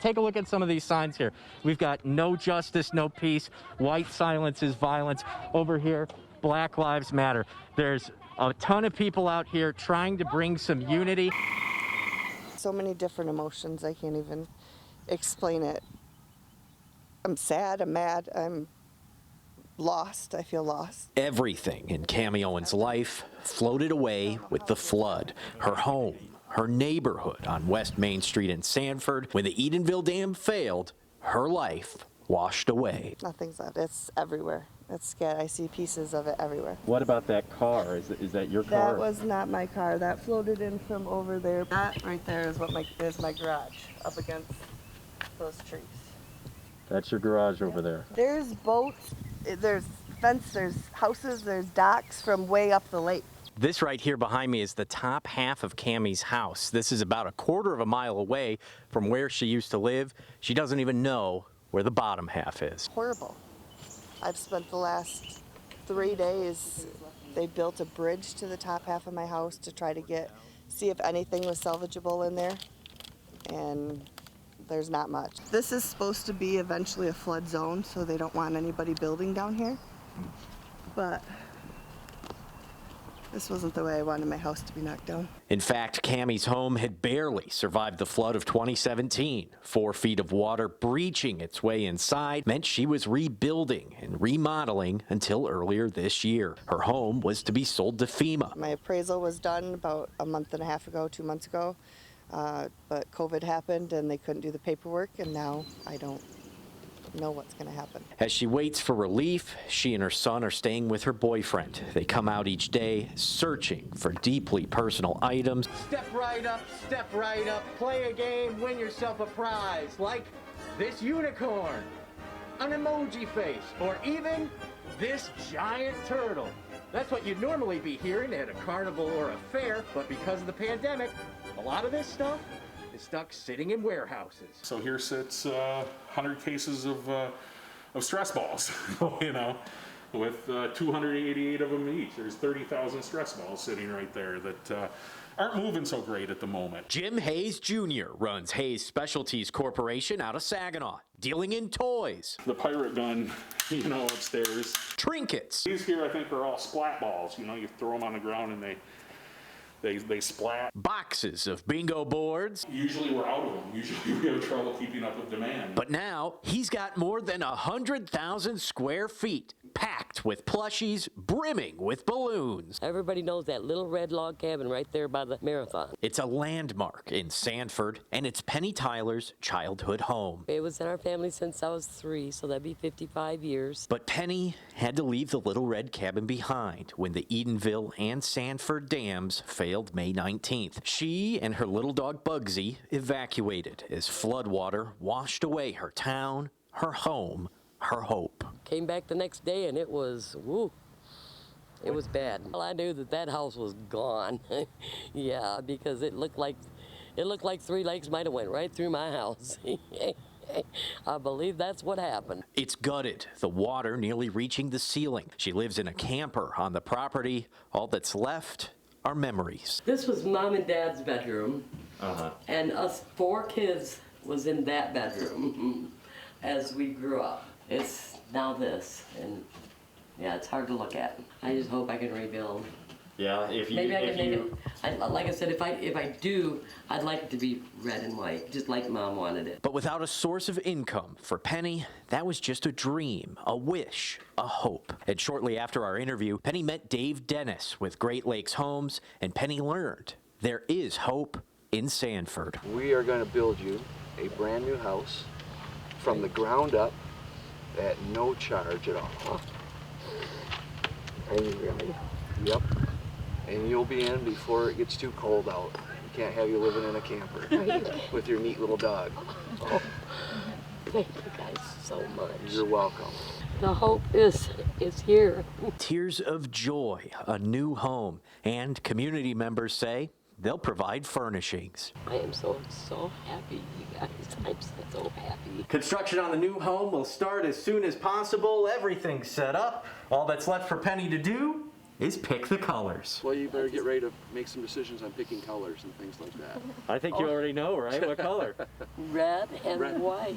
Take a look at some of these signs here. We've got no justice, no peace. White silence is violence. Over here, Black Lives Matter. There's a ton of people out here trying to bring some unity. So many different emotions, I can't even explain it. I'm sad, I'm mad, I'm lost, I feel lost. Everything in Cami Owen's life floated away with the flood. Her home, her neighborhood on West Main Street in Sanford. When the Edenville Dam failed, her life washed away. Nothing's left, it's everywhere. It's scary, I see pieces of it everywhere. What about that car? Is that your car? That was not my car, that floated in from over there. That right there is my garage, up against those trees. That's your garage over there. There's boats, there's fence, there's houses, there's docks from way up the lake. This right here behind me is the top half of Cami's house. This is about a quarter of a mile away from where she used to live. She doesn't even know where the bottom half is. Horrible. I've spent the last 3 days, they built a bridge to the top half of my house to try to see if anything was salvageable in there, and there's not much. This is supposed to be eventually a flood zone, so they don't want anybody building down here, but this wasn't the way I wanted my house to be knocked down. In fact, Cami's home had barely survived the flood of 2017. 4 feet of water breaching its way inside meant she was rebuilding and remodeling until earlier this year. Her home was to be sold to FEMA. My appraisal was done about a month and a half ago, 2 months ago, but COVID happened and they couldn't do the paperwork, and now I don't know what's going to happen. As she waits for relief, she and her son are staying with her boyfriend. They come out each day searching for deeply personal items. Step right up, play a game, win yourself a prize, like this unicorn, an emoji face, or even this giant turtle. That's what you'd normally be hearing at a carnival or a fair, but because of the pandemic, a lot of this stuff is stuck sitting in warehouses. So here sits 100 cases of stress balls, you know, with 288 of them each. There's 30,000 stress balls sitting right there that aren't moving so great at the moment. Jim Hayes Jr. runs Hayes Specialties Corporation out of Saginaw, dealing in toys. The pirate gun, you know, upstairs. Trinkets. These here, I think, are all splat balls. You know, you throw them on the ground and they splat. Boxes of bingo boards. Usually we're out of them. Usually we have trouble keeping up with demand. But now he's got more than 100,000 square feet packed with plushies, brimming with balloons. Everybody knows that little red log cabin right there by the marathon. It's a landmark in Sanford, and it's Penny Tyler's childhood home. It was in our family since I was 3, so that'd be 55 years. But Penny had to leave the little red cabin behind when the Edenville and Sanford dams failed May 19th. She and her little dog Bugsy evacuated as floodwater washed away her town, her home, her hope. Came back the next day and it was, woo, it was bad. Well, I knew that house was gone. Yeah, because it looked like 3 legs might have went right through my house. I believe that's what happened. It's gutted, the water nearly reaching the ceiling. She lives in a camper on the property. All that's left are memories. This was Mom and Dad's bedroom, and us 4 kids was in that bedroom as we grew up. It's now this, and yeah, it's hard to look at. I just hope I can rebuild. Yeah, if you Maybe I can make it. Like I said, if I do, I'd like it to be red and white, just like Mom wanted it. But without a source of income, for Penny, that was just a dream, a wish, a hope. And shortly after our interview, Penny met Dave Dennis with Great Lakes Homes, and Penny learned there is hope in Sanford. We are going to build you a brand new house from the ground up at no charge at all. Are you really? Yep. And you'll be in before it gets too cold out. We can't have you living in a camper with your neat little dog. Oh, thank you guys so much. You're welcome. The hope is here. Tears of joy, a new home, and community members say they'll provide furnishings. I am so happy, you guys. I'm so happy. Construction on the new home will start as soon as possible. Everything's set up. All that's left for Penny to do is pick the colors. Well, you better get ready to make some decisions on picking colors and things like that. I think you already know, right? What color? Red and Red. white.